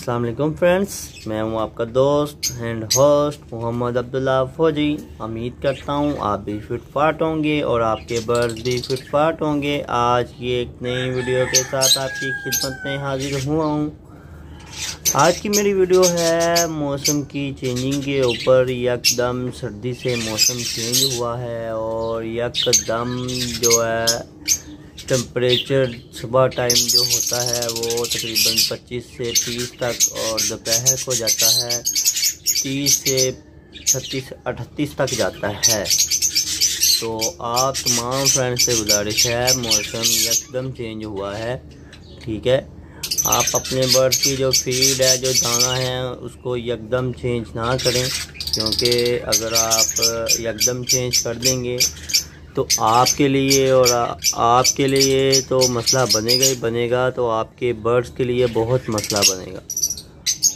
अस्सलाम वालेकुम फ्रेंड्स, मैं हूं आपका दोस्त एंड होस्ट मोहम्मद अब्दुल्ला फौजी। उम्मीद करता हूं आप भी फिट फाट होंगे और आपके बर्ड्स भी फिट फाट होंगे। आज की एक नई वीडियो के साथ आपकी खिदमत में हाजिर हुआ हूं। आज की मेरी वीडियो है मौसम की चेंजिंग के ऊपर। यकदम सर्दी से मौसम चेंज हुआ है और यकदम जो है टेम्परेचर सुबह टाइम जो होता है वो तकरीबन 25 से 30 तक और दोपहर को जाता है 30 से 36 38 तक जाता है। तो आप तमाम फ्रेंड्स से गुजारिश है, मौसम यकदम चेंज हुआ है, ठीक है। आप अपने बर्ड की जो फीड है, जो दाना है, उसको यकदम चेंज ना करें, क्योंकि अगर आप यकदम चेंज कर देंगे तो आपके लिए और आपके लिए तो मसला बनेगा ही बनेगा, तो आपके बर्ड्स के लिए बहुत मसला बनेगा।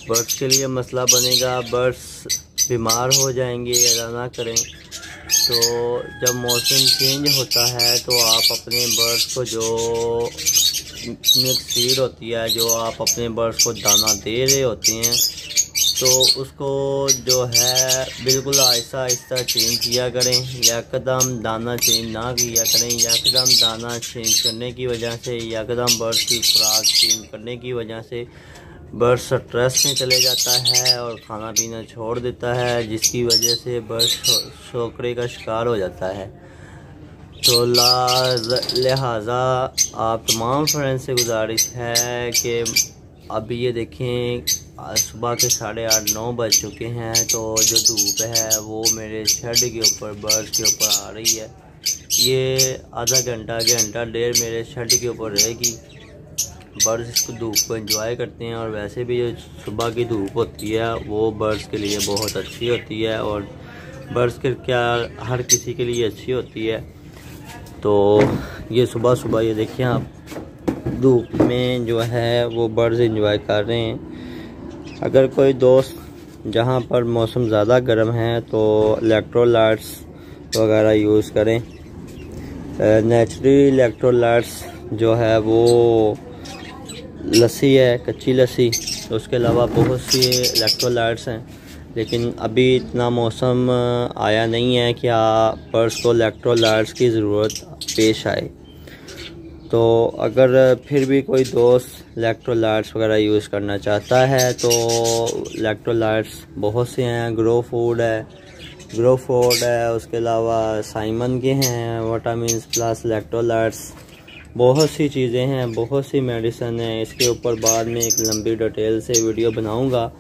बर्ड्स के लिए मसला बनेगा, बर्ड्स बीमार हो जाएंगे। ऐसा ना करें। तो जब मौसम चेंज होता है तो आप अपने बर्ड्स को जो मिल्क फीड होती है, जो आप अपने बर्ड्स को दाना दे रहे होते हैं, तो उसको जो है बिल्कुल आहिस्ता आहिस्ता चेंज किया करें। यकदम दाना चेंज ना किया करें। यकदम दाना चेंज करने की वजह से, यकदम बर्ड्स की खुराक चेंज करने की वजह से बर्ड्स स्ट्रेस में चले जाता है और खाना पीना छोड़ देता है, जिसकी वजह से बर्ड्स शोकरे का शिकार हो जाता है। तो लिहाजा आप तमाम फ्रेंड्स से गुजारिश है कि अभी ये देखें, सुबह के 8:30-9 बज चुके हैं, तो जो धूप है वो मेरे शेड के ऊपर, बर्ड्स के ऊपर आ रही है। ये आधा घंटा डेढ़ मेरे शेड के ऊपर रहेगी। बर्ड्स इसको धूप को एंजॉय करते हैं और वैसे भी जो सुबह की धूप होती है वो बर्ड्स के लिए बहुत अच्छी होती है और बर्ड्स के क्या हर किसी के लिए अच्छी होती है। तो ये सुबह ये देखिए आप, धूप में जो है वो बर्ड्स एंजॉय कर रहे हैं। अगर कोई दोस्त जहाँ पर मौसम ज़्यादा गर्म है तो इलेक्ट्रोलाइट्स वगैरह यूज़ करें। नेचुरली इलेक्ट्रोलाइट्स जो है वो लस्सी है, कच्ची लस्सी, तो उसके अलावा बहुत सी इलेक्ट्रोलाइट्स हैं, लेकिन अभी इतना मौसम आया नहीं है कि बर्ड्स को इलेक्ट्रोलाइट्स की ज़रूरत पेश आए। तो अगर फिर भी कोई दोस्त इलेक्ट्रोलाइट्स वगैरह यूज़ करना चाहता है तो इलेक्ट्रोलाइट्स बहुत से हैं। ग्रो फूड है, उसके अलावा साइमन के हैं, विटामिन प्लस इलेक्ट्रोलाइट्स, बहुत सी चीज़ें हैं, बहुत सी मेडिसिन है। इसके ऊपर बाद में एक लंबी डिटेल से वीडियो बनाऊंगा।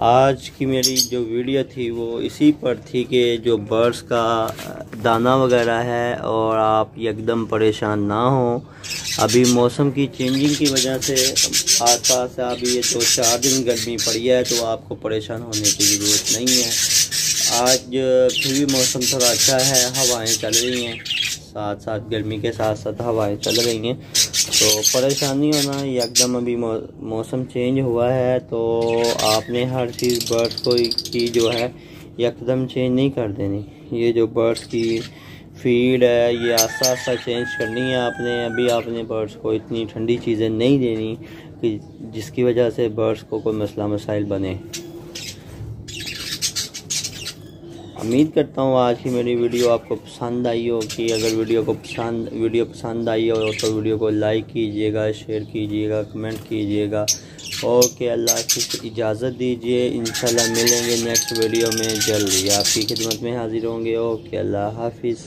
आज की मेरी जो वीडियो थी वो इसी पर थी कि जो बर्ड्स का दाना वगैरह है और आप एकदम परेशान ना हो। अभी मौसम की चेंजिंग की वजह से आसपास अभी ये 2-4 दिन गर्मी पड़ी है, तो आपको परेशान होने की ज़रूरत नहीं है। आज फिर भी मौसम थोड़ा अच्छा है, हवाएं चल रही हैं, साथ साथ गर्मी के साथ साथ हवाएं चल रही हैं, तो परेशानी होना एकदम। अभी मौसम चेंज हुआ है तो आपने हर चीज़ बर्ड्स को की जो है एकदम चेंज नहीं कर देनी। ये जो बर्ड्स की फीड है ये आस्ता आस्ता चेंज करनी है आपने। अभी आपने बर्ड्स को इतनी ठंडी चीज़ें नहीं देनी कि जिसकी वजह से बर्ड्स को कोई मसला मसाइल बने। उम्मीद करता हूँ आज की मेरी वीडियो आपको पसंद आई हो। कि अगर वीडियो पसंद आई हो तो वीडियो को लाइक कीजिएगा, शेयर कीजिएगा, कमेंट कीजिएगा। ओके, अल्लाह की इजाज़त दीजिए। इंशाल्लाह मिलेंगे नेक्स्ट वीडियो में जल्दी, आपकी खिदमत में हाजिर होंगे। ओके, अल्लाह हाफिज़।